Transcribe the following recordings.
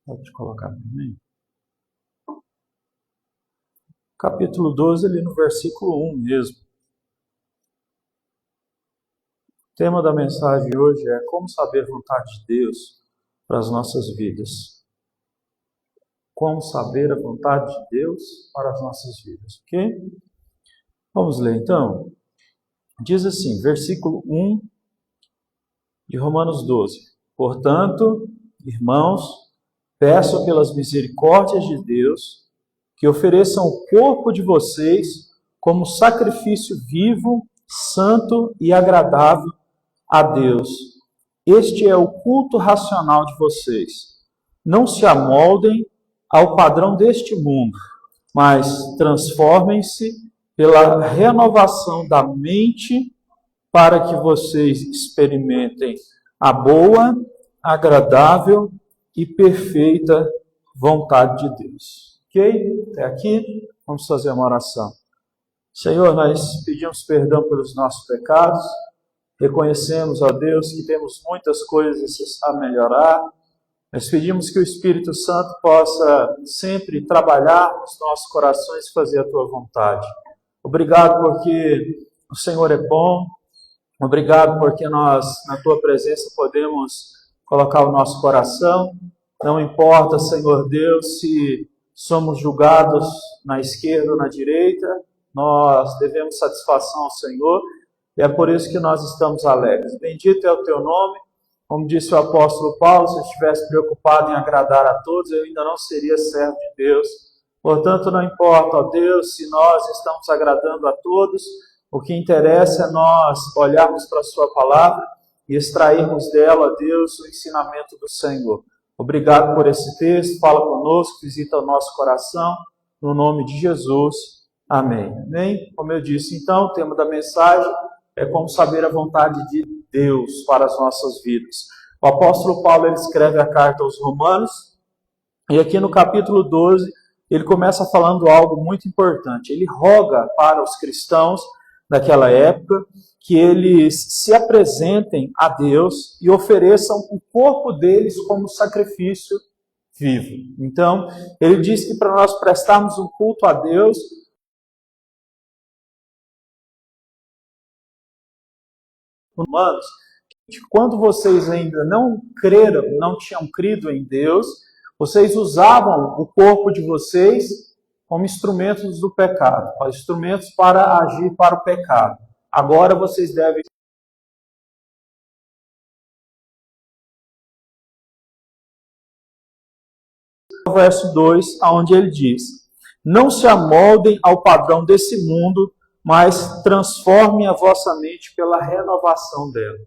Pode colocar para mim. Capítulo 12, ali no versículo 1 mesmo. O tema da mensagem hoje é como saber a vontade de Deus para as nossas vidas. Como saber a vontade de Deus para as nossas vidas, ok? Vamos ler então. Diz assim, versículo 1 de Romanos 12. Portanto, irmãos, peço pelas misericórdias de Deus que ofereçam o corpo de vocês como sacrifício vivo, santo e agradável a Deus. Este é o culto racional de vocês. Não se amoldem ao padrão deste mundo, mas transformem-se pela renovação da mente para que vocês experimentem a boa, agradável e perfeita vontade de Deus. Ok? Até aqui, vamos fazer uma oração. Senhor, nós pedimos perdão pelos nossos pecados, reconhecemos, ó Deus, que temos muitas coisas a melhorar. Nós pedimos que o Espírito Santo possa sempre trabalhar nos nossos corações e fazer a Tua vontade. Obrigado porque o Senhor é bom. Obrigado porque nós, na Tua presença, podemos colocar o nosso coração. Não importa, Senhor Deus, se somos julgados na esquerda ou na direita, nós devemos satisfação ao Senhor. E é por isso que nós estamos alegres. Bendito é o Teu nome. Como disse o apóstolo Paulo, se eu estivesse preocupado em agradar a todos, eu ainda não seria servo de Deus. Portanto, não importa, ó Deus, se nós estamos agradando a todos, o que interessa é nós olharmos para a Sua palavra e extrairmos dela, ó Deus, o ensinamento do Senhor. Obrigado por esse texto, fala conosco, visita o nosso coração, no nome de Jesus. Amém. Amém? Como eu disse, então, o tema da mensagem é como saber a vontade de Deus para as nossas vidas. O apóstolo Paulo ele escreve a carta aos Romanos, e aqui no capítulo 12, ele começa falando algo muito importante. Ele roga para os cristãos daquela época que eles se apresentem a Deus e ofereçam o corpo deles como sacrifício vivo. Então, ele diz que para nós prestarmos um culto a Deus, humanos, que quando vocês ainda não creram, não tinham crido em Deus, vocês usavam o corpo de vocês como instrumentos do pecado, instrumentos para agir para o pecado. Agora vocês devem... O verso 2, onde ele diz: não se amoldem ao padrão desse mundo, mas transformem a vossa mente pela renovação dela.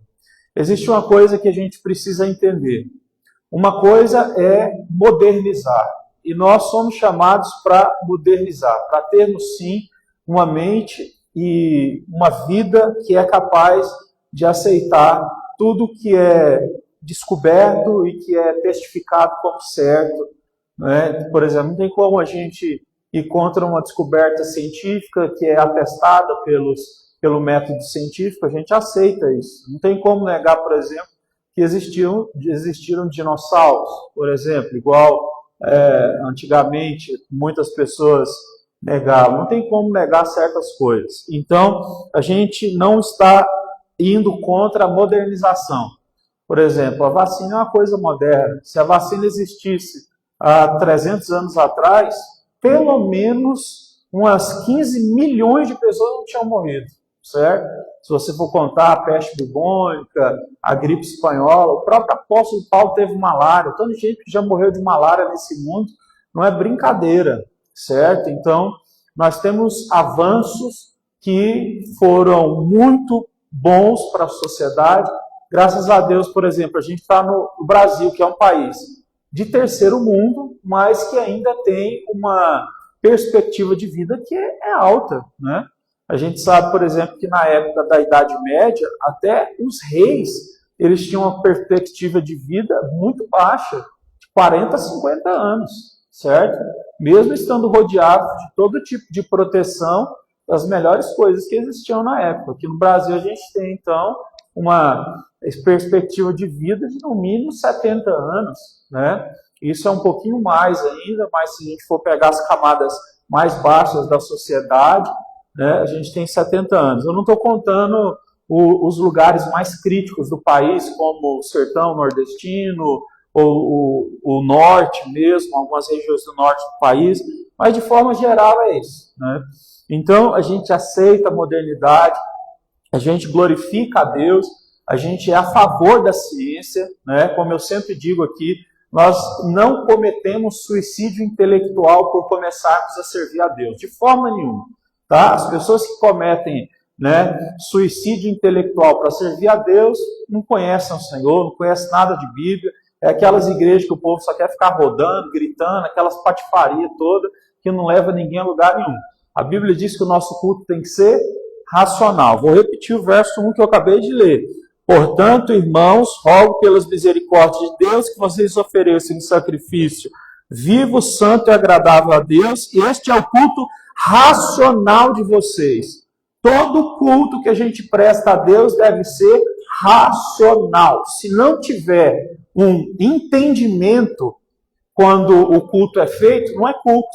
Existe uma coisa que a gente precisa entender. Uma coisa é modernizar. E nós somos chamados para modernizar, para termos sim uma mente e uma vida que é capaz de aceitar tudo que é descoberto e que é testificado como certo. Né? Por exemplo, não tem como a gente ir contra uma descoberta científica que é atestada pelo método científico, a gente aceita isso. Não tem como negar, por exemplo, que existiram dinossauros, por exemplo, igual antigamente muitas pessoas negavam. Não tem como negar certas coisas. Então, a gente não está indo contra a modernização. Por exemplo, a vacina é uma coisa moderna. Se a vacina existisse há 300 anos atrás, pelo menos umas 15 milhões de pessoas não tinham morrido, certo? Se você for contar a peste bubônica, a gripe espanhola, o próprio apóstolo Paulo teve malária, tanta gente que já morreu de malária nesse mundo, não é brincadeira, certo? Então, nós temos avanços que foram muito bons para a sociedade. Graças a Deus, por exemplo, a gente está no Brasil, que é um país de terceiro mundo, mas que ainda tem uma perspectiva de vida que é alta, né? A gente sabe, por exemplo, que na época da Idade Média, até os reis, eles tinham uma perspectiva de vida muito baixa, de 40 a 50 anos, certo? Mesmo estando rodeados de todo tipo de proteção, das melhores coisas que existiam na época. Aqui no Brasil a gente tem, então, uma perspectiva de vida de no mínimo 70 anos, né? Isso é um pouquinho mais ainda, mas se a gente for pegar as camadas mais baixas da sociedade, né, a gente tem 70 anos. Eu não estou contando os lugares mais críticos do país, como o sertão nordestino, ou o norte mesmo, algumas regiões do norte do país, mas de forma geral é isso, né? Então a gente aceita a modernidade, a gente glorifica a Deus, a gente é a favor da ciência, né? Como eu sempre digo aqui, nós não cometemos suicídio intelectual por começarmos a servir a Deus, de forma nenhuma, tá? As pessoas que cometem, né, suicídio intelectual para servir a Deus não conhecem o Senhor, não conhecem nada de Bíblia, é aquelas igrejas que o povo só quer ficar rodando, gritando, aquelas patifarias todas que não leva ninguém a lugar nenhum. A Bíblia diz que o nosso culto tem que ser racional. Vou repetir o verso 1 que eu acabei de ler. Portanto, irmãos, rogo pelas misericórdias de Deus que vocês ofereçam em sacrifício vivo, santo e agradável a Deus. E este é o culto racional de vocês. Todo culto que a gente presta a Deus deve ser racional. Se não tiver um entendimento quando o culto é feito, não é culto.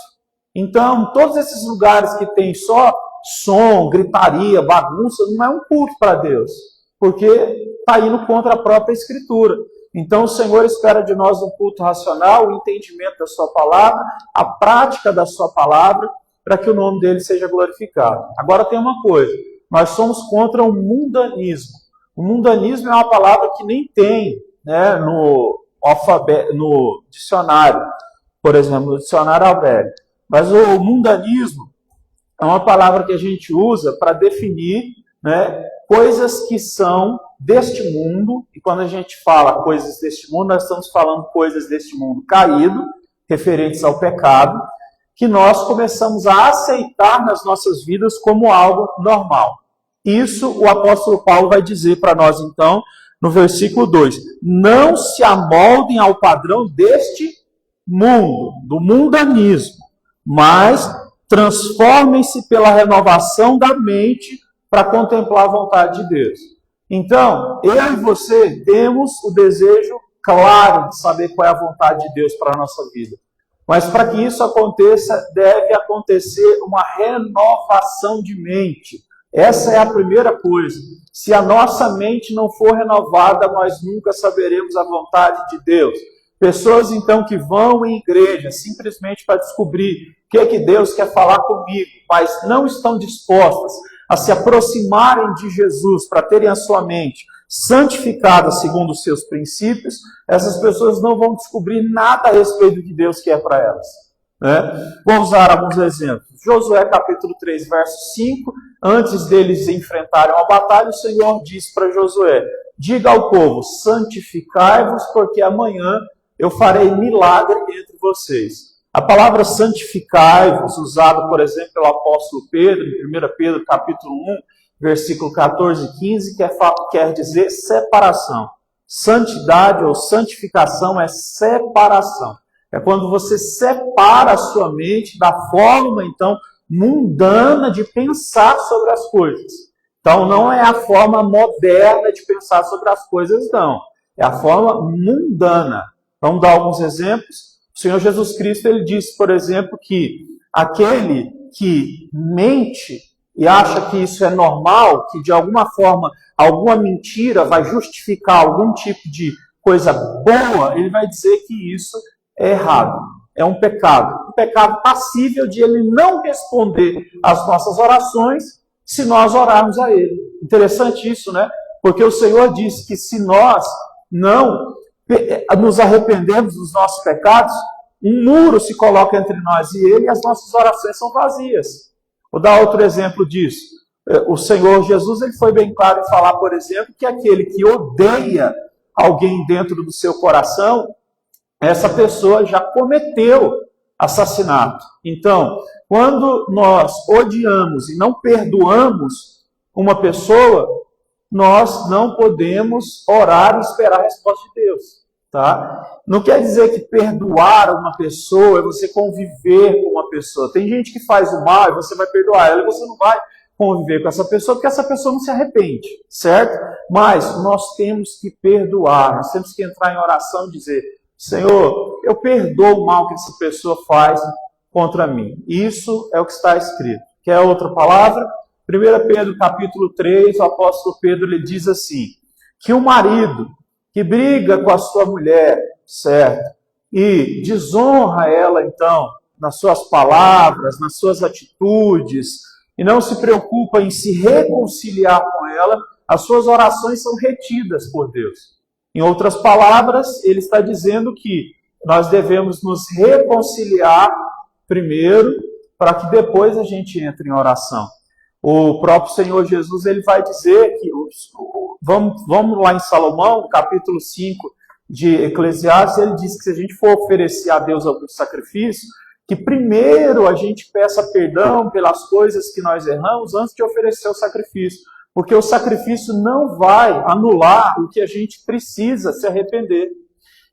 Então, todos esses lugares que tem só som, gritaria, bagunça, não é um culto para Deus, porque está indo contra a própria Escritura. Então, o Senhor espera de nós um culto racional, o entendimento da sua palavra, a prática da sua palavra, para que o nome dele seja glorificado. Agora tem uma coisa, nós somos contra o mundanismo. O mundanismo é uma palavra que nem tem, né, no dicionário, por exemplo, no dicionário Alberto. Mas o mundanismo é uma palavra que a gente usa para definir, né, coisas que são deste mundo, e quando a gente fala coisas deste mundo, nós estamos falando coisas deste mundo caído, referentes ao pecado, que nós começamos a aceitar nas nossas vidas como algo normal. Isso o apóstolo Paulo vai dizer para nós, então, no versículo 2. Não se amoldem ao padrão deste mundo, do mundanismo, mas transformem-se pela renovação da mente para contemplar a vontade de Deus. Então, eu e você temos o desejo claro de saber qual é a vontade de Deus para a nossa vida. Mas para que isso aconteça, deve acontecer uma renovação de mente. Essa é a primeira coisa. Se a nossa mente não for renovada, nós nunca saberemos a vontade de Deus. Pessoas, então, que vão em igreja simplesmente para descobrir o que é que Deus quer falar comigo, mas não estão dispostas a se aproximarem de Jesus para terem a sua mente santificada segundo os seus princípios, essas pessoas não vão descobrir nada a respeito do que Deus quer para elas, né? Vou usar alguns exemplos. Josué capítulo 3, verso 5, antes deles enfrentarem uma batalha, o Senhor disse para Josué, diga ao povo, santificai-vos, porque amanhã eu farei milagre entre vocês. A palavra santificai-vos, usada, por exemplo, pelo apóstolo Pedro, em 1 Pedro capítulo 1, versículo 14 e 15, quer dizer separação. Santidade ou santificação é separação. É quando você separa a sua mente da forma, então, mundana de pensar sobre as coisas. Então, não é a forma moderna de pensar sobre as coisas, não. É a forma mundana. Vamos dar alguns exemplos. O Senhor Jesus Cristo, ele disse, por exemplo, que aquele que mente e acha que isso é normal, que de alguma forma, alguma mentira vai justificar algum tipo de coisa boa, ele vai dizer que isso é errado, é um pecado passível de ele não responder às nossas orações se nós orarmos a ele. Interessante isso, né? Porque o Senhor disse que se nós não nos arrependermos dos nossos pecados, um muro se coloca entre nós e ele e as nossas orações são vazias. Vou dar outro exemplo disso. O Senhor Jesus, ele foi bem claro em falar, por exemplo, que aquele que odeia alguém dentro do seu coração, essa pessoa já cometeu assassinato. Então, quando nós odiamos e não perdoamos uma pessoa, nós não podemos orar e esperar a resposta de Deus. Tá? Não quer dizer que perdoar uma pessoa é você conviver com uma pessoa. Tem gente que faz o mal e você vai perdoar ela e você não vai conviver com essa pessoa porque essa pessoa não se arrepende, certo? Mas nós temos que perdoar, nós temos que entrar em oração e dizer, Senhor, eu perdoo o mal que essa pessoa faz contra mim. Isso é o que está escrito. Quer outra palavra? 1 Pedro capítulo 3, o apóstolo Pedro lhe diz assim, que o marido que briga com a sua mulher, certo? E desonra ela, então, nas suas palavras, nas suas atitudes, e não se preocupa em se reconciliar com ela, as suas orações são retidas por Deus. Em outras palavras, ele está dizendo que nós devemos nos reconciliar primeiro, para que depois a gente entre em oração. O próprio Senhor Jesus, ele vai dizer que, vamos lá em Salomão, capítulo 5 de Eclesiastes, ele diz que se a gente for oferecer a Deus algum sacrifício, que primeiro a gente peça perdão pelas coisas que nós erramos antes de oferecer o sacrifício. Porque o sacrifício não vai anular o que a gente precisa se arrepender.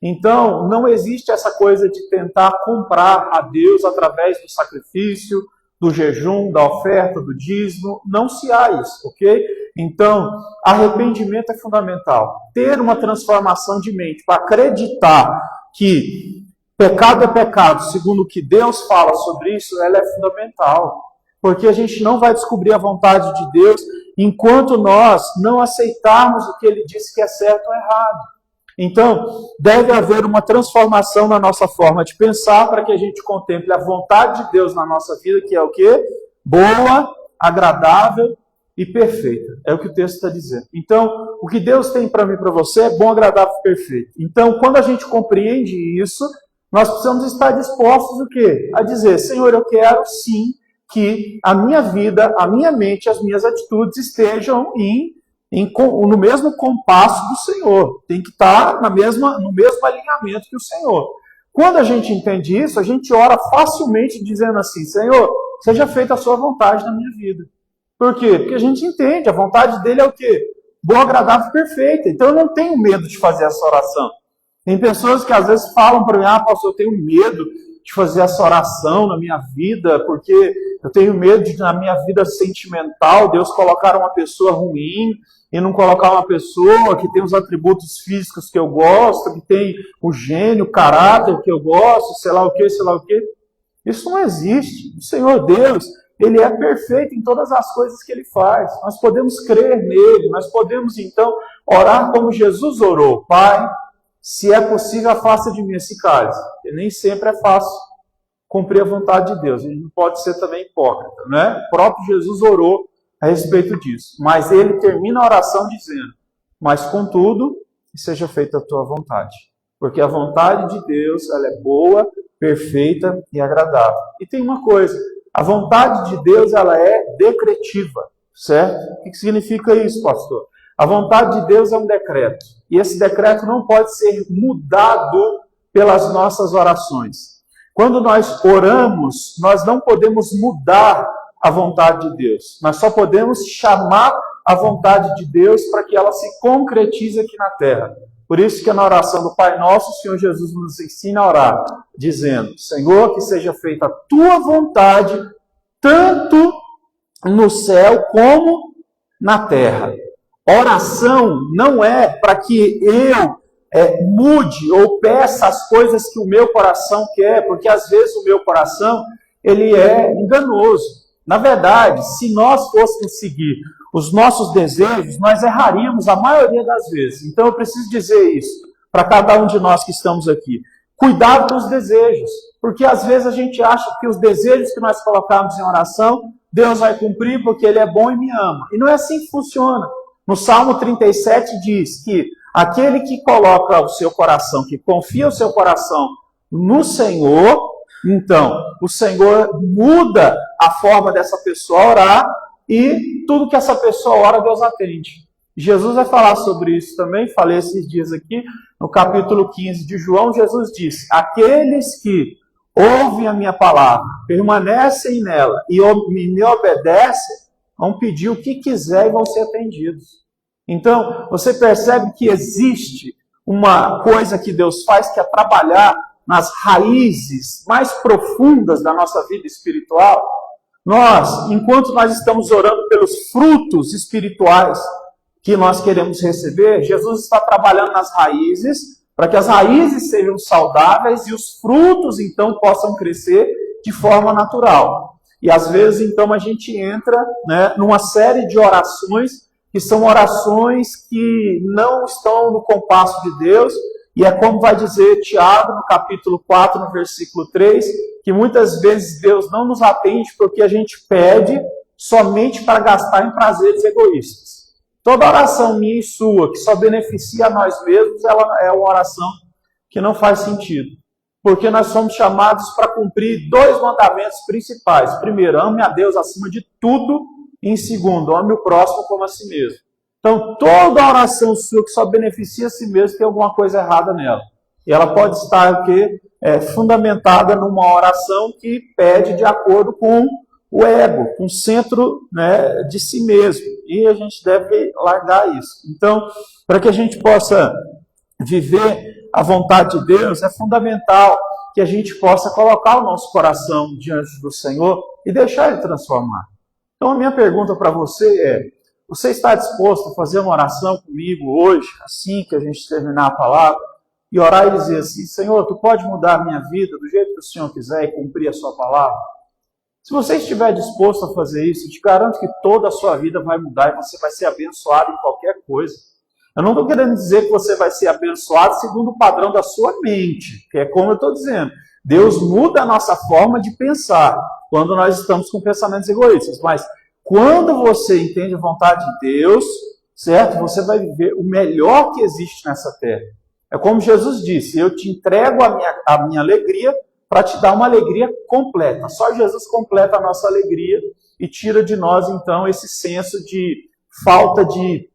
Então, não existe essa coisa de tentar comprar a Deus através do sacrifício, do jejum, da oferta, do dízimo. Não se há isso, ok? Então, arrependimento é fundamental. Ter uma transformação de mente para acreditar que pecado é pecado, segundo o que Deus fala sobre isso, ela é fundamental. Porque a gente não vai descobrir a vontade de Deus enquanto nós não aceitarmos o que Ele disse que é certo ou errado. Então, deve haver uma transformação na nossa forma de pensar para que a gente contemple a vontade de Deus na nossa vida, que é o quê? Boa, agradável e perfeita. É o que o texto está dizendo. Então, o que Deus tem para mim e para você é bom, agradável e perfeito. Então, quando a gente compreende isso, nós precisamos estar dispostos o quê? A dizer, Senhor, eu quero sim que a minha vida, a minha mente, as minhas atitudes estejam no mesmo compasso do Senhor. Tem que estar no mesmo alinhamento que o Senhor. Quando a gente entende isso, a gente ora facilmente dizendo assim, Senhor, seja feita a sua vontade na minha vida. Por quê? Porque a gente entende, a vontade dele é o quê? Boa, agradável e perfeita. Então eu não tenho medo de fazer essa oração. Tem pessoas que às vezes falam para mim, pastor, eu tenho medo de fazer essa oração na minha vida, porque eu tenho medo de, na minha vida sentimental, Deus colocar uma pessoa ruim e não colocar uma pessoa que tem os atributos físicos que eu gosto, que tem o gênio, o caráter que eu gosto, sei lá o que, sei lá o que. Isso não existe. O Senhor Deus, Ele é perfeito em todas as coisas que Ele faz. Nós podemos crer nele, nós podemos então orar como Jesus orou. Pai, se é possível, afasta de mim esse cálice. E nem sempre é fácil cumprir a vontade de Deus. A gente não pode ser também hipócrita, né? O próprio Jesus orou a respeito disso. Mas ele termina a oração dizendo, mas contudo, que seja feita a tua vontade. Porque a vontade de Deus, ela é boa, perfeita e agradável. E tem uma coisa, a vontade de Deus, ela é decretiva, certo? O que significa isso, pastor? A vontade de Deus é um decreto. E esse decreto não pode ser mudado pelas nossas orações. Quando nós oramos, nós não podemos mudar a vontade de Deus. Nós só podemos chamar a vontade de Deus para que ela se concretize aqui na terra. Por isso que na oração do Pai Nosso, o Senhor Jesus nos ensina a orar, dizendo, Senhor, que seja feita a tua vontade, tanto no céu como na terra. Oração não é para que eu mude ou peça as coisas que o meu coração quer, porque às vezes o meu coração ele é enganoso. Na verdade, se nós fôssemos seguir os nossos desejos, nós erraríamos a maioria das vezes. Então eu preciso dizer isso para cada um de nós que estamos aqui. Cuidado com os desejos, porque às vezes a gente acha que os desejos que nós colocamos em oração, Deus vai cumprir porque Ele é bom e me ama. E não é assim que funciona. No Salmo 37 diz que aquele que coloca o seu coração, que confia o seu coração no Senhor, então o Senhor muda a forma dessa pessoa orar e tudo que essa pessoa ora, Deus atende. Jesus vai falar sobre isso também, falei esses dias aqui, no capítulo 15 de João, Jesus disse, aqueles que ouvem a minha palavra, permanecem nela e me obedecem, vão pedir o que quiser e vão ser atendidos. Então, você percebe que existe uma coisa que Deus faz, que é trabalhar nas raízes mais profundas da nossa vida espiritual. Nós, enquanto nós estamos orando pelos frutos espirituais que nós queremos receber, Jesus está trabalhando nas raízes para que as raízes sejam saudáveis e os frutos, então, possam crescer de forma natural. E, às vezes, então, a gente entra, né, numa série de orações que são orações que não estão no compasso de Deus, e é como vai dizer Tiago, no capítulo 4, no versículo 3, que muitas vezes Deus não nos atende porque a gente pede somente para gastar em prazeres egoístas. Toda oração minha e sua que só beneficia a nós mesmos, ela é uma oração que não faz sentido. Porque nós somos chamados para cumprir dois mandamentos principais. Primeiro, ame a Deus acima de tudo. E em segundo, ame o próximo como a si mesmo. Então, toda oração sua que só beneficia a si mesmo tem alguma coisa errada nela. E ela pode estar fundamentada numa oração que pede de acordo com o ego, com o centro, né, de si mesmo. E a gente deve largar isso. Então, para que a gente possa viver a vontade de Deus, é fundamental que a gente possa colocar o nosso coração diante do Senhor e deixar Ele transformar. Então, a minha pergunta para você é: você está disposto a fazer uma oração comigo hoje, assim que a gente terminar a palavra, e orar e dizer assim: Senhor, Tu pode mudar a minha vida do jeito que o Senhor quiser e cumprir a Sua palavra? Se você estiver disposto a fazer isso, eu te garanto que toda a sua vida vai mudar e você vai ser abençoado em qualquer coisa. Eu não estou querendo dizer que você vai ser abençoado segundo o padrão da sua mente, que é como eu estou dizendo. Deus muda a nossa forma de pensar quando nós estamos com pensamentos egoístas. Mas quando você entende a vontade de Deus, certo? Você vai viver o melhor que existe nessa terra. É como Jesus disse: eu te entrego a minha alegria para te dar uma alegria completa. Só Jesus completa a nossa alegria e tira de nós, então, esse senso de falta de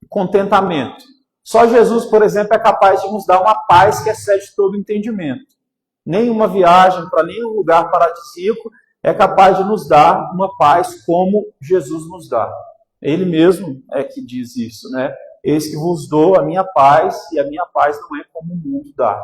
contentamento. Só Jesus, por exemplo, é capaz de nos dar uma paz que excede todo entendimento. Nenhuma viagem para nenhum lugar paradisíaco é capaz de nos dar uma paz como Jesus nos dá. Ele mesmo é que diz isso, né? Eis que vos dou a minha paz, e a minha paz não é como o mundo dá.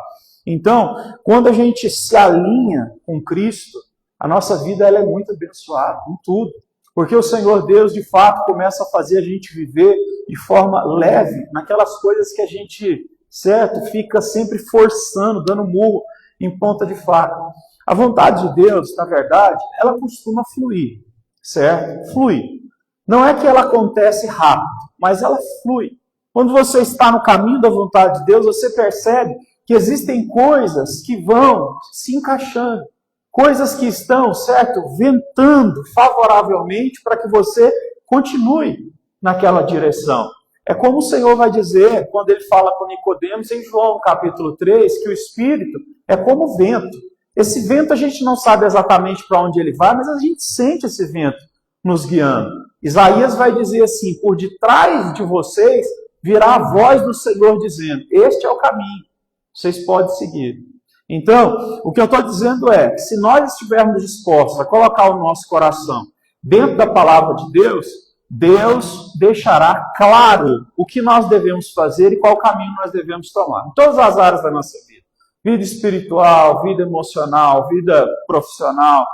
Então, quando a gente se alinha com Cristo, a nossa vida ela é muito abençoada em tudo. Porque o Senhor Deus, de fato, começa a fazer a gente viver de forma leve naquelas coisas que a gente, certo, fica sempre forçando, dando murro em ponta de faca. A vontade de Deus, na verdade, ela costuma fluir, certo? Flui. Não é que ela acontece rápido, mas ela flui. Quando você está no caminho da vontade de Deus, você percebe que existem coisas que vão se encaixando. Coisas que estão, certo, ventando favoravelmente para que você continue naquela direção. É como o Senhor vai dizer, quando Ele fala com Nicodemos, em João capítulo 3, que o Espírito é como o vento. Esse vento a gente não sabe exatamente para onde ele vai, mas a gente sente esse vento nos guiando. Isaías vai dizer assim: por detrás de vocês virá a voz do Senhor dizendo: este é o caminho, vocês podem seguir. Então, o que eu estou dizendo é que se nós estivermos dispostos a colocar o nosso coração dentro da palavra de Deus, Deus deixará claro o que nós devemos fazer e qual caminho nós devemos tomar. Em todas as áreas da nossa vida. Vida espiritual, vida emocional, vida profissional,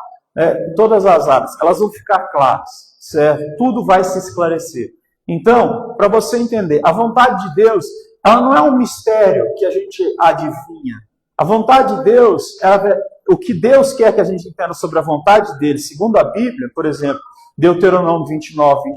todas as áreas, elas vão ficar claras, certo? Tudo vai se esclarecer. Então, para você entender, a vontade de Deus, ela não é um mistério que a gente adivinha. A vontade de Deus, o que Deus quer que a gente entenda sobre a vontade dele, segundo a Bíblia, por exemplo, Deuteronômio 29,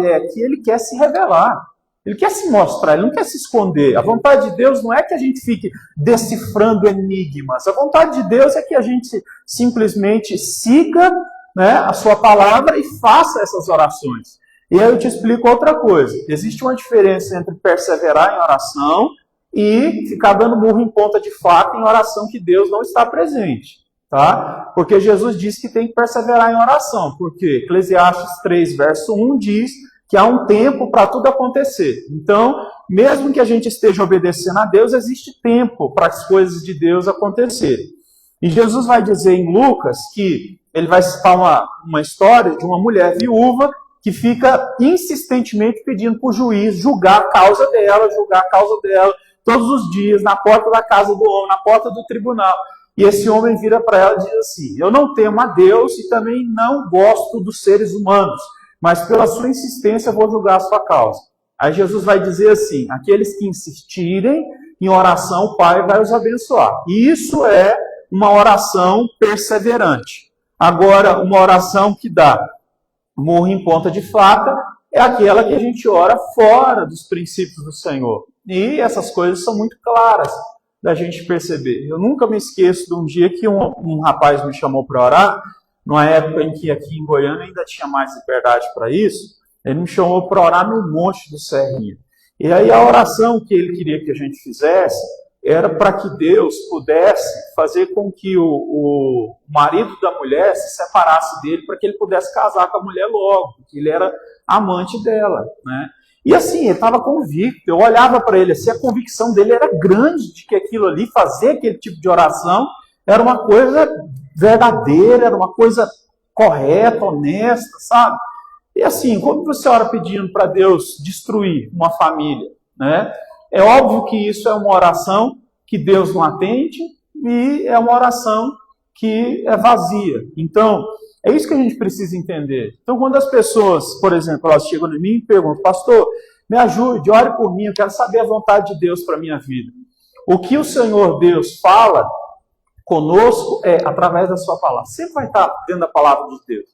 é que ele quer se revelar. Ele quer se mostrar, ele não quer se esconder. A vontade de Deus não é que a gente fique decifrando enigmas. A vontade de Deus é que a gente simplesmente siga, né, a sua palavra e faça essas orações. E aí eu te explico outra coisa. Existe uma diferença entre perseverar em oração e ficar dando murro em ponta de faca em oração que Deus não está presente. Tá? Porque Jesus disse que tem que perseverar em oração. Porque Eclesiastes 3, verso 1 diz que há um tempo para tudo acontecer. Então, mesmo que a gente esteja obedecendo a Deus, existe tempo para as coisas de Deus acontecerem. E Jesus vai dizer em Lucas que ele vai citar uma história de uma mulher viúva que fica insistentemente pedindo para o juiz julgar a causa dela, todos os dias, na porta da casa do homem, na porta do tribunal. E esse homem vira para ela e diz assim: eu não temo a Deus e também não gosto dos seres humanos, mas pela sua insistência eu vou julgar a sua causa. Aí Jesus vai dizer assim: aqueles que insistirem em oração o Pai vai os abençoar. E isso é uma oração perseverante. Agora, uma oração que dá murro em ponta de faca é aquela que a gente ora fora dos princípios do Senhor. E essas coisas são muito claras da gente perceber. Eu nunca me esqueço de um dia que um rapaz me chamou para orar, numa época em que aqui em Goiânia ainda tinha mais liberdade para isso. Ele me chamou para orar no Monte do Serrinha. E aí a oração que ele queria que a gente fizesse era para que Deus pudesse fazer com que o marido da mulher se separasse dele, para que ele pudesse casar com a mulher logo, porque ele era amante dela, né? E assim, ele estava convicto, eu olhava para ele assim, a convicção dele era grande de que aquilo ali, fazer aquele tipo de oração, era uma coisa verdadeira, era uma coisa correta, honesta, sabe? E assim, quando você ora pedindo para Deus destruir uma família, né? É óbvio que isso é uma oração que Deus não atende e é uma oração que é vazia. Então, é isso que a gente precisa entender. Então, quando as pessoas, por exemplo, elas chegam em mim e perguntam, pastor, me ajude, ore por mim, eu quero saber a vontade de Deus para a minha vida. O que o Senhor Deus fala conosco é através da sua palavra. Sempre vai estar dentro da palavra de Deus.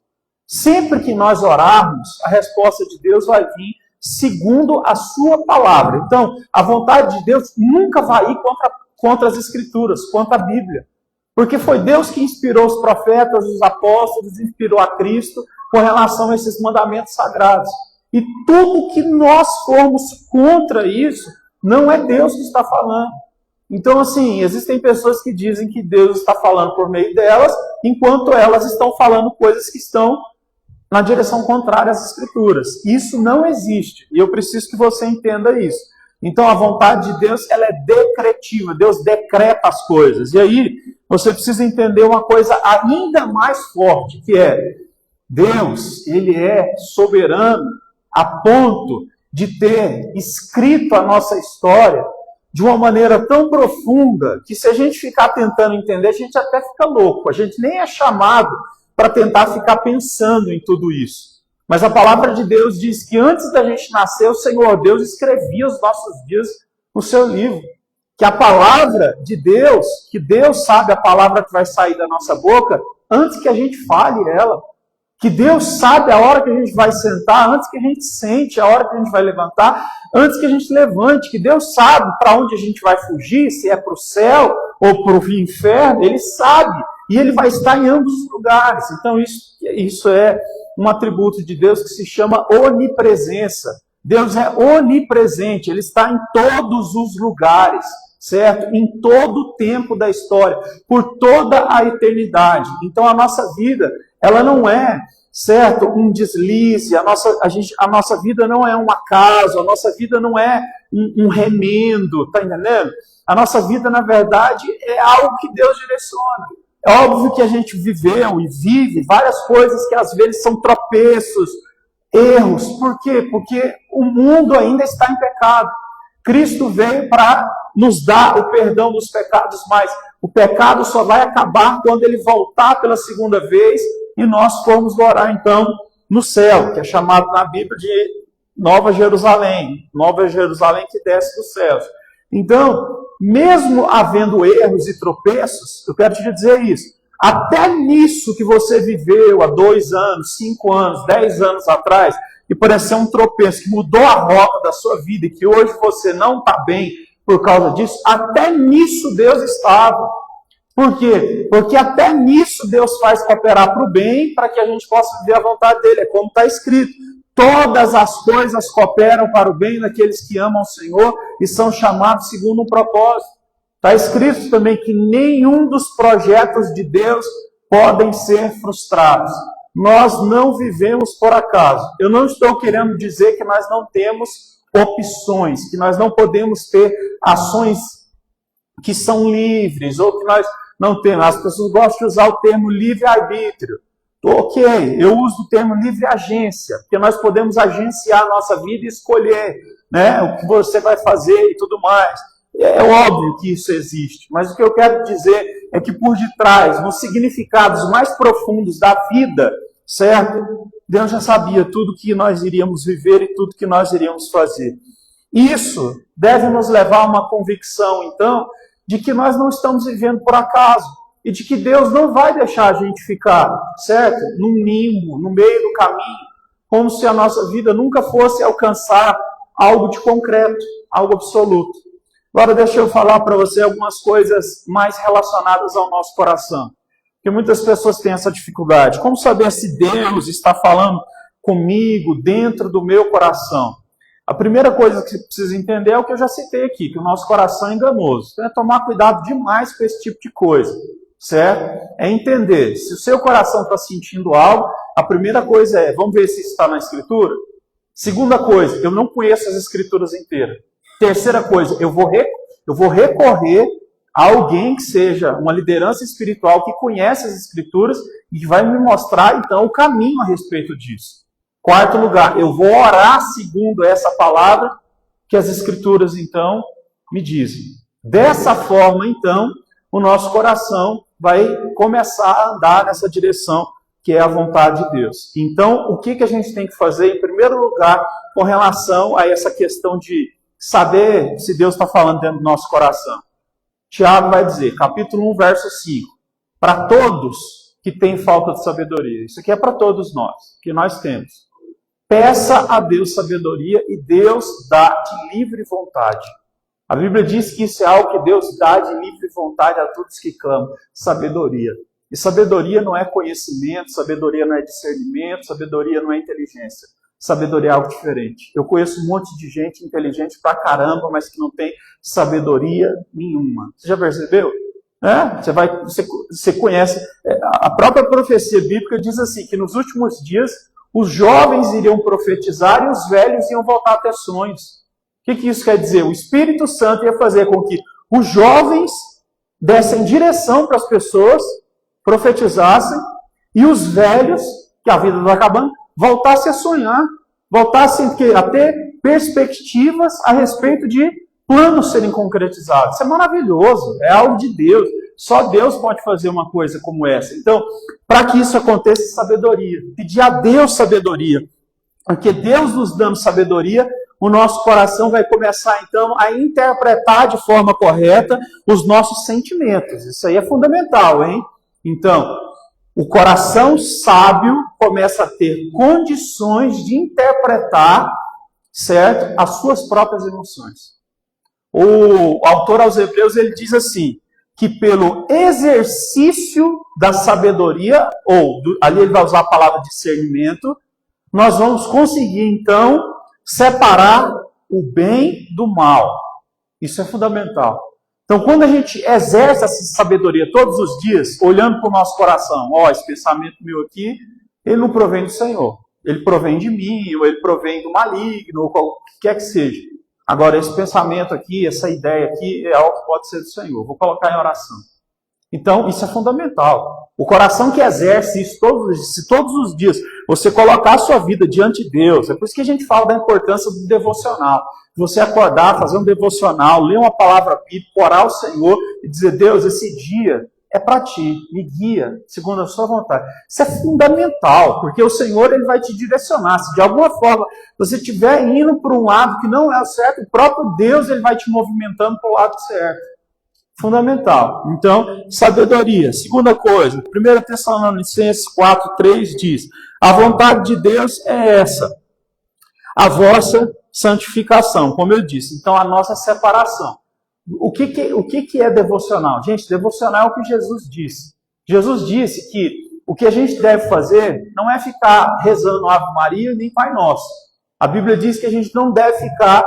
Sempre que nós orarmos, a resposta de Deus vai vir segundo a sua palavra. Então, a vontade de Deus nunca vai ir contra as Escrituras, contra a Bíblia. Porque foi Deus que inspirou os profetas, os apóstolos, inspirou a Cristo com relação a esses mandamentos sagrados. E tudo que nós formos contra isso, não é Deus que está falando. Então, assim, existem pessoas que dizem que Deus está falando por meio delas, enquanto elas estão falando coisas que estão na direção contrária às Escrituras. Isso não existe. E eu preciso que você entenda isso. Então, a vontade de Deus, ela é decretiva. Deus decreta as coisas. E aí, você precisa entender uma coisa ainda mais forte, que é Deus, Ele é soberano a ponto de ter escrito a nossa história de uma maneira tão profunda que se a gente ficar tentando entender, a gente até fica louco. A gente nem é chamado para tentar ficar pensando em tudo isso. Mas a palavra de Deus diz que antes da gente nascer, o Senhor Deus escrevia os nossos dias no seu livro. Que a palavra de Deus, que Deus sabe a palavra que vai sair da nossa boca, antes que a gente fale ela. Que Deus sabe a hora que a gente vai sentar, antes que a gente sente, a hora que a gente vai levantar, antes que a gente levante. Que Deus sabe para onde a gente vai fugir, se é para o céu ou para o inferno, Ele sabe. E Ele vai estar em ambos os lugares. Então isso é um atributo de Deus que se chama onipresença. Deus é onipresente, Ele está em todos os lugares, certo? Em todo o tempo da história, por toda a eternidade. Então a nossa vida, ela não é, certo, um deslize, a nossa vida não é um acaso, a nossa vida não é um remendo, tá entendendo? A nossa vida, na verdade, é algo que Deus direciona. É óbvio que a gente viveu e vive várias coisas que às vezes são tropeços, erros. Por quê? Porque o mundo ainda está em pecado. Cristo veio para nos dar o perdão dos pecados, mas o pecado só vai acabar quando Ele voltar pela segunda vez e nós formos morar então no céu, que é chamado na Bíblia de Nova Jerusalém que desce dos céus. Então, mesmo havendo erros e tropeços, eu quero te dizer isso, até nisso que você viveu há 2 anos, 5 anos, 10 anos atrás, que parece ser um tropeço, que mudou a rota da sua vida e que hoje você não está bem por causa disso, até nisso Deus estava. Por quê? Porque até nisso Deus faz cooperar para o bem, para que a gente possa viver a vontade dEle. É como está escrito. Todas as coisas cooperam para o bem daqueles que amam o Senhor e são chamados segundo um propósito. Está escrito também que nenhum dos projetos de Deus podem ser frustrados. Nós não vivemos por acaso. Eu não estou querendo dizer que nós não temos opções, que nós não podemos ter ações que são livres, ou que nós não temos. As pessoas gostam de usar o termo livre-arbítrio. Ok, eu uso o termo livre-agência, porque nós podemos agenciar a nossa vida e escolher, né, o que você vai fazer e tudo mais. É óbvio que isso existe, mas o que eu quero dizer é que por detrás, nos significados mais profundos da vida, certo? Deus já sabia tudo que nós iríamos viver e tudo que nós iríamos fazer. Isso deve nos levar a uma convicção, então, de que nós não estamos vivendo por acaso e de que Deus não vai deixar a gente ficar, certo? Num limbo, no meio do caminho, como se a nossa vida nunca fosse alcançar algo de concreto, algo absoluto. Agora deixa eu falar para você algumas coisas mais relacionadas ao nosso coração, porque muitas pessoas têm essa dificuldade. Como saber se Deus está falando comigo dentro do meu coração? A primeira coisa que você precisa entender é o que eu já citei aqui, que o nosso coração é enganoso. Então é tomar cuidado demais com esse tipo de coisa, certo? É entender, se o seu coração está sentindo algo, a primeira coisa é, vamos ver se isso está na Escritura? Segunda coisa, eu não conheço as Escrituras inteiras. Terceira coisa, eu vou recorrer a alguém que seja uma liderança espiritual que conhece as Escrituras e que vai me mostrar, então, o caminho a respeito disso. Quarto lugar, eu vou orar segundo essa palavra que as Escrituras, então, me dizem. Dessa forma, então, o nosso coração vai começar a andar nessa direção que é a vontade de Deus. Então, o que a gente tem que fazer, em primeiro lugar, com relação a essa questão de saber se Deus está falando dentro do nosso coração? Tiago vai dizer, capítulo 1, verso 5, para todos que têm falta de sabedoria. Isso aqui é para todos nós, que nós temos. Peça a Deus sabedoria e Deus dá de livre vontade. A Bíblia diz que isso é algo que Deus dá de livre vontade a todos que clamam. Sabedoria. E sabedoria não é conhecimento, sabedoria não é discernimento, sabedoria não é inteligência. Sabedoria é algo diferente. Eu conheço um monte de gente inteligente pra caramba, mas que não tem sabedoria nenhuma. Você já percebeu? Você conhece. A própria profecia bíblica diz assim, que nos últimos dias os jovens iriam profetizar e os velhos iam voltar a ter sonhos. O que isso quer dizer? O Espírito Santo ia fazer com que os jovens dessem direção para as pessoas, profetizassem, e os velhos, que a vida está acabando, voltassem a sonhar, voltassem a ter perspectivas a respeito de planos serem concretizados. Isso é maravilhoso, é algo de Deus. Só Deus pode fazer uma coisa como essa. Então, para que isso aconteça, sabedoria. Pedir a Deus sabedoria. Porque Deus nos dando sabedoria, o nosso coração vai começar, então, a interpretar de forma correta os nossos sentimentos. Isso aí é fundamental, hein? Então, o coração sábio começa a ter condições de interpretar, certo, as suas próprias emoções. O autor aos Hebreus, ele diz assim, que pelo exercício da sabedoria, ali ele vai usar a palavra discernimento, nós vamos conseguir, então, separar o bem do mal. Isso é fundamental. Então, quando a gente exerce essa sabedoria todos os dias, olhando para o nosso coração, esse pensamento meu aqui, ele não provém do Senhor. Ele provém de mim, ou ele provém do maligno, ou o que quer que seja. Agora, esse pensamento aqui, essa ideia aqui, é algo que pode ser do Senhor. Vou colocar em oração. Então, isso é fundamental. O coração que exerce isso todos os dias, você colocar a sua vida diante de Deus, é por isso que a gente fala da importância do devocional. Você acordar, fazer um devocional, ler uma palavra bíblica, orar ao Senhor e dizer, Deus, esse dia é para ti, me guia, segundo a sua vontade. Isso é fundamental, porque o Senhor ele vai te direcionar. Se de alguma forma você estiver indo para um lado que não é o certo, o próprio Deus ele vai te movimentando para o lado certo. Fundamental. Então, sabedoria. Segunda coisa, 1 Tessalonicenses 4:3 diz, a vontade de Deus é essa, a vossa santificação, como eu disse. Então, a nossa separação. O que é devocional? Gente, devocional é o que Jesus disse. Jesus disse que o que a gente deve fazer não é ficar rezando Ave Maria nem Pai Nosso. A Bíblia diz que a gente não deve ficar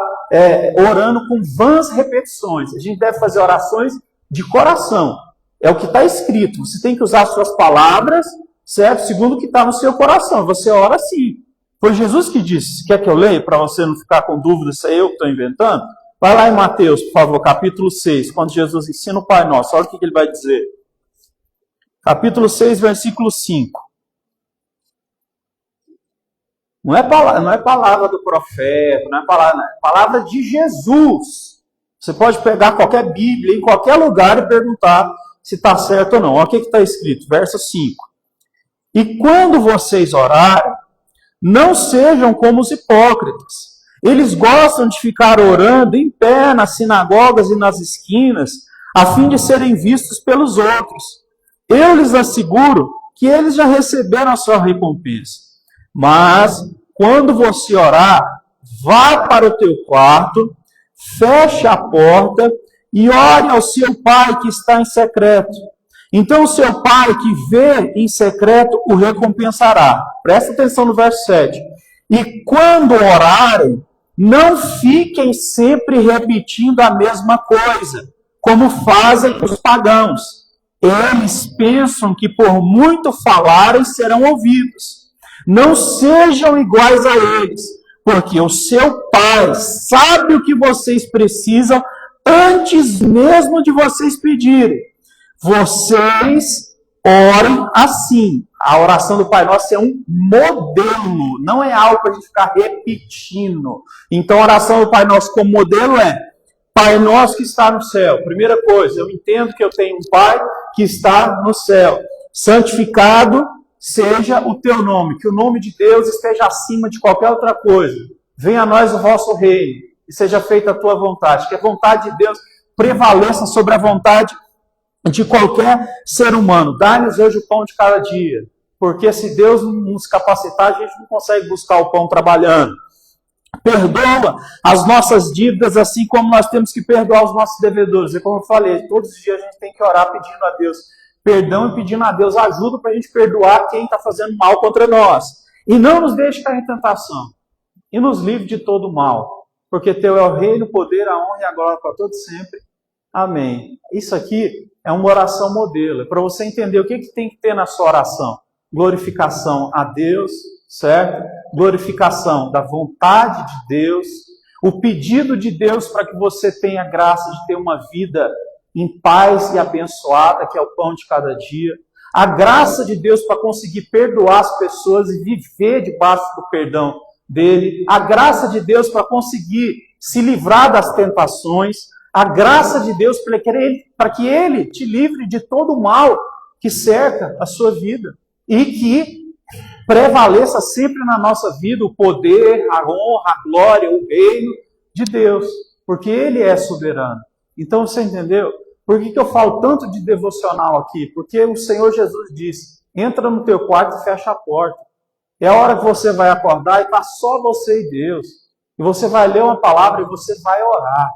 orando com vãs repetições. A gente deve fazer orações de coração. É o que está escrito. Você tem que usar as suas palavras, certo? Segundo o que está no seu coração. Você ora assim. Foi Jesus que disse. Quer que eu leia para você não ficar com dúvida se é eu que estou inventando? Vai lá em Mateus, por favor, capítulo 6, quando Jesus ensina o Pai Nosso. Olha o que ele vai dizer. Capítulo 6, versículo 5. Não é palavra do profeta, não é palavra de Jesus. Você pode pegar qualquer Bíblia, em qualquer lugar e perguntar se está certo ou não. Olha o que está escrito, verso 5. E quando vocês orarem, não sejam como os hipócritas, Eles gostam de ficar orando em pé nas sinagogas e nas esquinas, a fim de serem vistos pelos outros. Eu lhes asseguro que eles já receberam a sua recompensa. Mas, quando você orar, vá para o teu quarto, feche a porta e ore ao seu pai que está em secreto. Então o seu pai que vê em secreto o recompensará. Presta atenção no verso 7. E quando orarem, não fiquem sempre repetindo a mesma coisa, como fazem os pagãos. Eles pensam que por muito falarem serão ouvidos. Não sejam iguais a eles, porque o seu Pai sabe o que vocês precisam antes mesmo de vocês pedirem. Vocês orem assim. A oração do Pai Nosso é um modelo, não é algo para a gente ficar repetindo. Então a oração do Pai Nosso como modelo é: Pai Nosso que está no céu. Primeira coisa, eu entendo que eu tenho um Pai que está no céu. Santificado seja o teu nome, que o nome de Deus esteja acima de qualquer outra coisa. Venha a nós o vosso reino e seja feita a tua vontade. Que a vontade de Deus prevaleça sobre a vontade de qualquer ser humano. Dá-nos hoje o pão de cada dia. Porque se Deus não nos capacitar, a gente não consegue buscar o pão trabalhando. Perdoa as nossas dívidas, assim como nós temos que perdoar os nossos devedores. E como eu falei, todos os dias a gente tem que orar pedindo a Deus perdão e pedindo a Deus ajuda para a gente perdoar quem está fazendo mal contra nós. E não nos deixe cair em tentação. E nos livre de todo mal. Porque teu é o reino, o poder, a honra e a glória para todos sempre. Amém. Isso aqui é uma oração modelo. É para você entender o que tem que ter na sua oração. Glorificação a Deus, certo? Glorificação da vontade de Deus. O pedido de Deus para que você tenha graça de ter uma vida em paz e abençoada, que é o pão de cada dia. A graça de Deus para conseguir perdoar as pessoas e viver debaixo do perdão dele. A graça de Deus para conseguir se livrar das tentações. A graça de Deus para que ele te livre de todo o mal que cerca a sua vida. E que prevaleça sempre na nossa vida o poder, a honra, a glória, o reino de Deus. Porque ele é soberano. Então você entendeu? Por que eu falo tanto de devocional aqui? Porque o Senhor Jesus disse: entra no teu quarto e fecha a porta. É a hora que você vai acordar e está só você e Deus. E você vai ler uma palavra e você vai orar.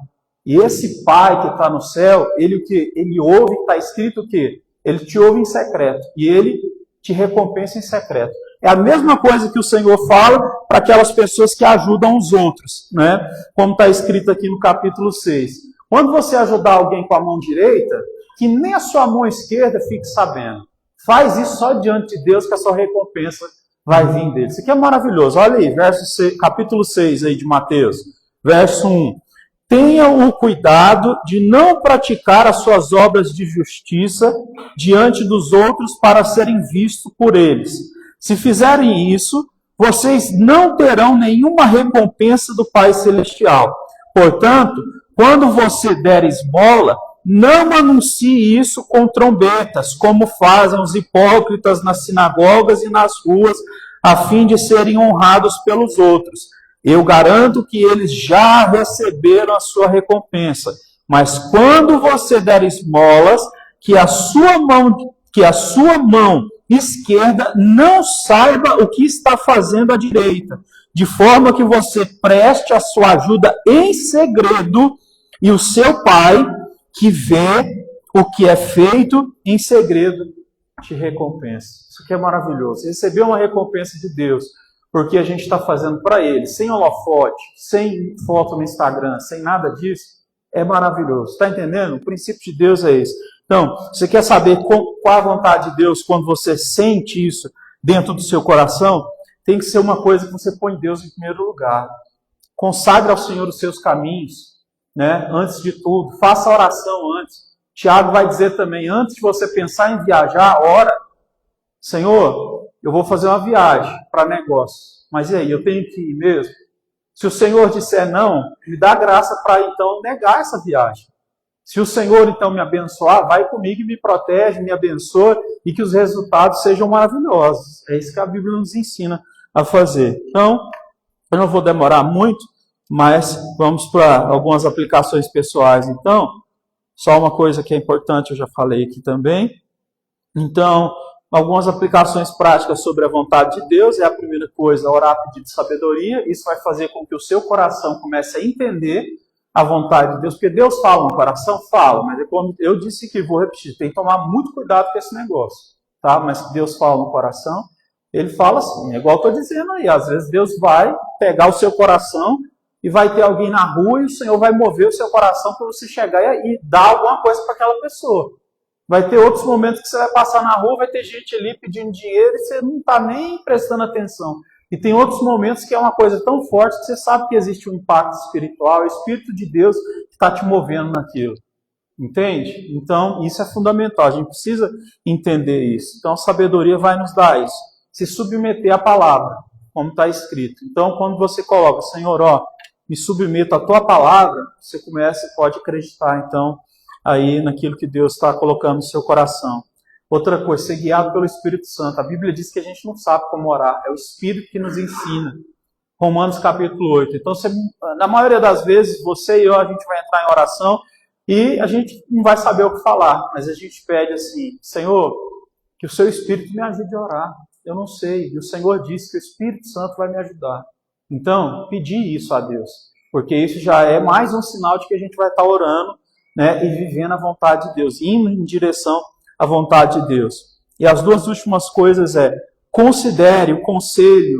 E esse Pai que está no céu, ele ouve, está escrito o quê? Ele te ouve em secreto. E ele te recompensa em secreto. É a mesma coisa que o Senhor fala para aquelas pessoas que ajudam os outros, né? Como está escrito aqui no capítulo 6. Quando você ajudar alguém com a mão direita, que nem a sua mão esquerda fique sabendo. Faz isso só diante de Deus, que a sua recompensa vai vir dele. Isso aqui é maravilhoso. Olha aí, capítulo 6 aí de Mateus, verso 1. Tenha o cuidado de não praticar as suas obras de justiça diante dos outros para serem vistos por eles. Se fizerem isso, vocês não terão nenhuma recompensa do Pai Celestial. Portanto, quando você der esmola, não anuncie isso com trombetas, como fazem os hipócritas nas sinagogas e nas ruas, a fim de serem honrados pelos outros. Eu garanto que eles já receberam a sua recompensa. Mas quando você der esmolas, que a sua mão esquerda não saiba o que está fazendo a direita, de forma que você preste a sua ajuda em segredo, e o seu Pai, que vê o que é feito em segredo, te recompensa. Isso aqui é maravilhoso. Receber uma recompensa de Deus, porque a gente está fazendo para Ele, sem holofote, sem foto no Instagram, sem nada disso, é maravilhoso. Está entendendo? O princípio de Deus é esse. Então, você quer saber qual a vontade de Deus quando você sente isso dentro do seu coração? Tem que ser uma coisa que você põe Deus em primeiro lugar. Consagre ao Senhor os seus caminhos, né? Antes de tudo. Faça a oração antes. Tiago vai dizer também, antes de você pensar em viajar, ora, Senhor, eu vou fazer uma viagem para negócio. Mas e aí, eu tenho que ir mesmo? Se o Senhor disser não, me dá graça para então negar essa viagem. Se o Senhor então me abençoar, vai comigo e me protege, me abençoa e que os resultados sejam maravilhosos. É isso que a Bíblia nos ensina a fazer. Então, eu não vou demorar muito, Mas vamos para algumas aplicações pessoais, então. Só uma coisa que é importante, eu já falei aqui também. Então, algumas aplicações práticas sobre a vontade de Deus. É a primeira coisa, orar pedindo sabedoria. Isso vai fazer com que o seu coração comece a entender a vontade de Deus. Porque Deus fala no coração? Fala. Mas como eu disse que vou repetir, tem que tomar muito cuidado com esse negócio. Tá? Mas Deus fala no coração, ele fala assim, é igual eu estou dizendo aí. Às vezes Deus vai pegar o seu coração e vai ter alguém na rua e o Senhor vai mover o seu coração para você chegar e dar alguma coisa para aquela pessoa. Vai ter outros momentos que você vai passar na rua, vai ter gente ali pedindo dinheiro e você não está nem prestando atenção. E tem outros momentos que é uma coisa tão forte que você sabe que existe um impacto espiritual, o Espírito de Deus que está te movendo naquilo. Entende? Então, isso é fundamental. A gente precisa entender isso. Então, a sabedoria vai nos dar isso. Se submeter à palavra, como está escrito. Então, quando você coloca, Senhor, ó, me submeto à tua palavra, você pode acreditar, então, aí naquilo que Deus está colocando no seu coração. Outra coisa, ser guiado pelo Espírito Santo. A Bíblia diz que a gente não sabe como orar, é o Espírito que nos ensina. Romanos capítulo 8. Então, na maioria das vezes, você e eu, a gente vai entrar em oração e a gente não vai saber o que falar, mas a gente pede assim, Senhor, que o seu Espírito me ajude a orar. Eu não sei, e o Senhor disse que o Espírito Santo vai me ajudar. Então, pedir isso a Deus, porque isso já é mais um sinal de que a gente vai estar orando, né, e vivendo a vontade de Deus, indo em direção à vontade de Deus. E as duas últimas coisas é, considere o conselho,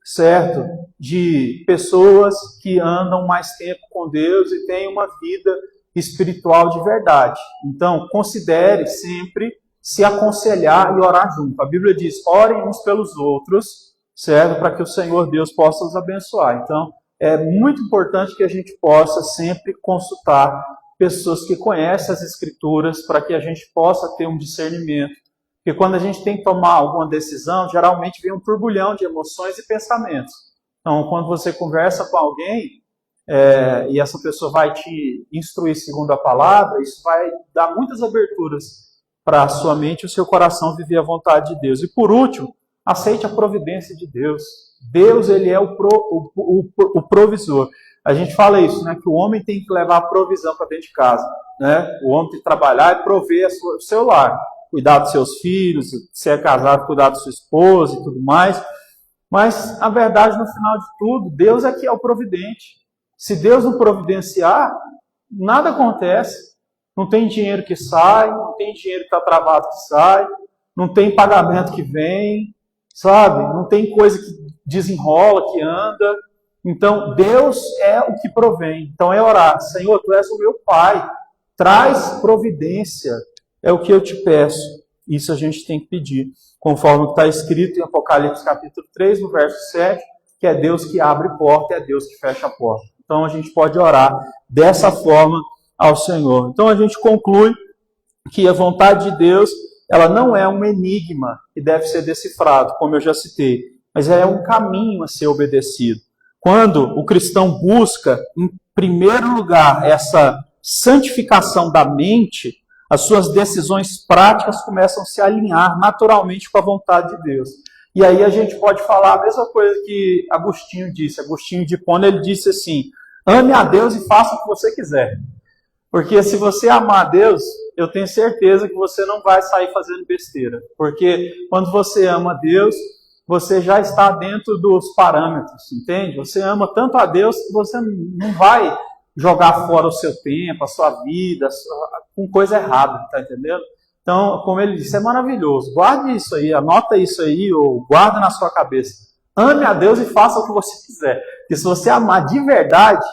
certo, de pessoas que andam mais tempo com Deus e têm uma vida espiritual de verdade. Então, considere sempre se aconselhar e orar junto. A Bíblia diz, orem uns pelos outros, certo? Para que o Senhor Deus possa os abençoar. Então, é muito importante que a gente possa sempre consultar pessoas que conhecem as Escrituras para que a gente possa ter um discernimento. Porque quando a gente tem que tomar alguma decisão, geralmente vem um turbulhão de emoções e pensamentos. Então, quando você conversa com alguém, e essa pessoa vai te instruir segundo a palavra, isso vai dar muitas aberturas para a sua mente e o seu coração viver a vontade de Deus. E por último, aceite a providência de Deus. Deus, ele é o provisor. A gente fala isso, né, que o homem tem que levar a provisão para dentro de casa. Né? O homem tem que trabalhar e prover o seu lar. Cuidar dos seus filhos, se é casado, cuidar da sua esposa e tudo mais. Mas, a verdade, no final de tudo, Deus é que é o providente. Se Deus não providenciar, nada acontece. Não tem dinheiro que sai, não tem dinheiro que está travado que sai, não tem pagamento que vem, sabe? Não tem coisa que desenrola, que anda. Então, Deus é o que provém. Então, é orar. Senhor, Tu és o meu Pai. Traz providência. É o que eu te peço. Isso a gente tem que pedir. Conforme está escrito em Apocalipse capítulo 3, no verso 7, que é Deus que abre porta e é Deus que fecha a porta. Então, a gente pode orar dessa forma ao Senhor. Então, a gente conclui que a vontade de Deus, ela não é um enigma que deve ser decifrado, como eu já citei, mas é um caminho a ser obedecido. Quando o cristão busca, em primeiro lugar, essa santificação da mente, as suas decisões práticas começam a se alinhar naturalmente com a vontade de Deus. E aí a gente pode falar a mesma coisa que Agostinho disse. Agostinho de Hipona, ele disse assim, ame a Deus e faça o que você quiser. Porque se você amar a Deus, eu tenho certeza que você não vai sair fazendo besteira. Porque quando você ama a Deus, você já está dentro dos parâmetros, entende? Você ama tanto a Deus que você não vai jogar fora o seu tempo, a sua vida, com coisa errada, tá entendendo? Então, como ele disse, é maravilhoso. Guarde isso aí, anota isso aí, ou guarda na sua cabeça. Ame a Deus e faça o que você quiser. Porque se você amar de verdade,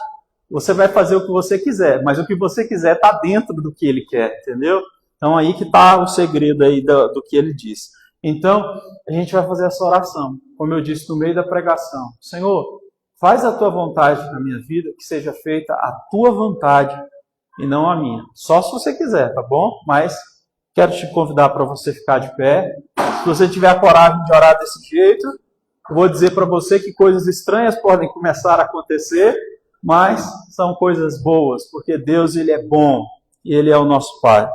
você vai fazer o que você quiser, mas o que você quiser está dentro do que ele quer, entendeu? Então aí que está o segredo aí do que ele diz. Então, a gente vai fazer essa oração, como eu disse no meio da pregação. Senhor, faz a tua vontade na minha vida, que seja feita a tua vontade e não a minha. Só se você quiser, tá bom? Mas quero te convidar para você ficar de pé. Se você tiver a coragem de orar desse jeito, eu vou dizer para você que coisas estranhas podem começar a acontecer, mas são coisas boas, porque Deus, ele é bom e ele é o nosso Pai.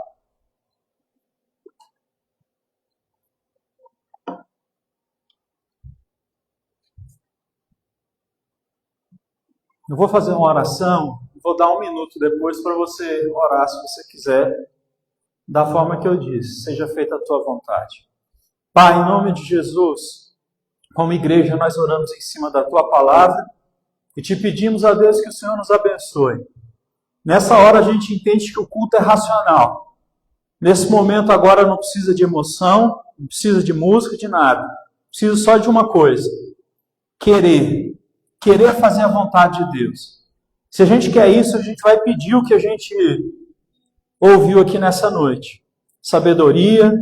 Eu vou fazer uma oração, vou dar 1 minuto depois para você orar, se você quiser, da forma que eu disse, seja feita a tua vontade. Pai, em nome de Jesus, como igreja nós oramos em cima da tua palavra e te pedimos a Deus que o Senhor nos abençoe. Nessa hora a gente entende que o culto é racional. Nesse momento agora não precisa de emoção, não precisa de música, de nada. Precisa só de uma coisa: querer fazer a vontade de Deus. Se a gente quer isso, a gente vai pedir o que a gente ouviu aqui nessa noite: sabedoria,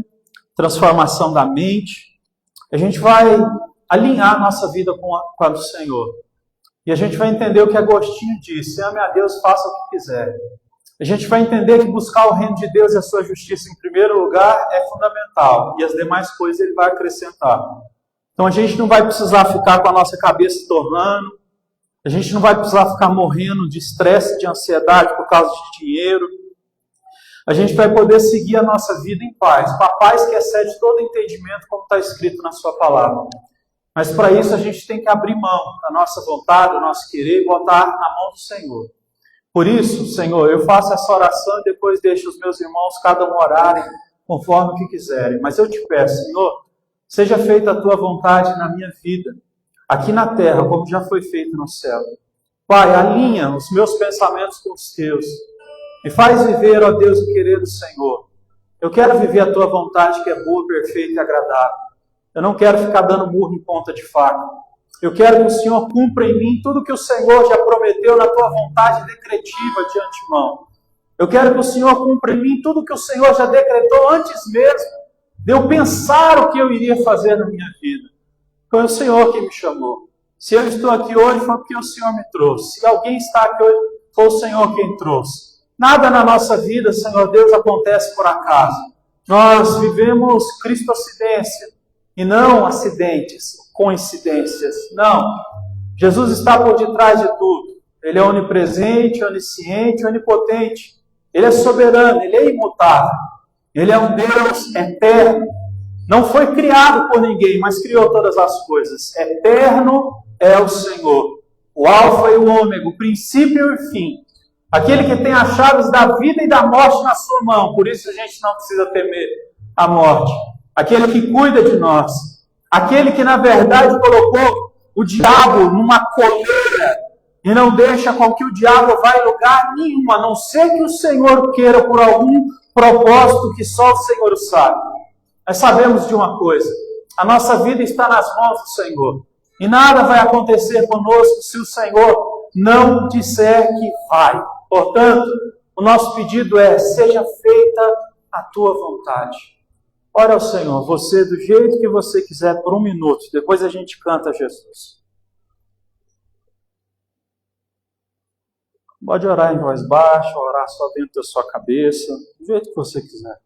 transformação da mente. A gente vai alinhar a nossa vida com a do Senhor. E a gente vai entender o que Agostinho disse: ame a Deus, faça o que quiser. A gente vai entender que buscar o reino de Deus e a sua justiça em primeiro lugar é fundamental. E as demais coisas Ele vai acrescentar. Então a gente não vai precisar ficar com a nossa cabeça tornando. A gente não vai precisar ficar morrendo de estresse, de ansiedade por causa de dinheiro. A gente vai poder seguir a nossa vida em paz, com a paz que excede todo entendimento, como está escrito na sua palavra. Mas para isso a gente tem que abrir mão da nossa vontade, do nosso querer, e botar na mão do Senhor. Por isso, Senhor, eu faço essa oração e depois deixo os meus irmãos cada um orarem conforme o que quiserem. Mas eu te peço, Senhor, seja feita a tua vontade na minha vida, aqui na terra, como já foi feito no céu. Pai, alinha os meus pensamentos com os teus. Me faz viver, ó Deus, o querer do Senhor. Eu quero viver a tua vontade, que é boa, perfeita e agradável. Eu não quero ficar dando murro em ponta de faca. Eu quero que o Senhor cumpra em mim tudo que o Senhor já prometeu na tua vontade decretiva de antemão. Eu quero que o Senhor cumpra em mim tudo que o Senhor já decretou antes mesmo de eu pensar o que eu iria fazer na minha vida. Foi o Senhor que me chamou. Se eu estou aqui hoje, foi porque o Senhor me trouxe. Se alguém está aqui hoje, foi o Senhor quem trouxe. Nada na nossa vida, Senhor Deus, acontece por acaso. Nós vivemos cristocidência e não acidentes, coincidências. Não. Jesus está por detrás de tudo. Ele é onipresente, onisciente, onipotente. Ele é soberano, Ele é imutável. Ele é um Deus eterno. Não foi criado por ninguém, mas criou todas as coisas. Eterno é o Senhor. O Alfa e o Ômega, o princípio e o fim. Aquele que tem as chaves da vida e da morte na sua mão. Por isso a gente não precisa temer a morte. Aquele que cuida de nós. Aquele que, na verdade, colocou o diabo numa coleira e não deixa com que o diabo vá em lugar nenhum, a não ser que o Senhor queira por algum propósito que só o Senhor sabe. Nós sabemos de uma coisa: a nossa vida está nas mãos do Senhor. E nada vai acontecer conosco se o Senhor não disser que vai. Portanto, o nosso pedido é: seja feita a tua vontade. Ora ao Senhor, você do jeito que você quiser, por 1 minuto. Depois a gente canta Jesus. Pode orar em voz baixa, orar só dentro da sua cabeça, do jeito que você quiser.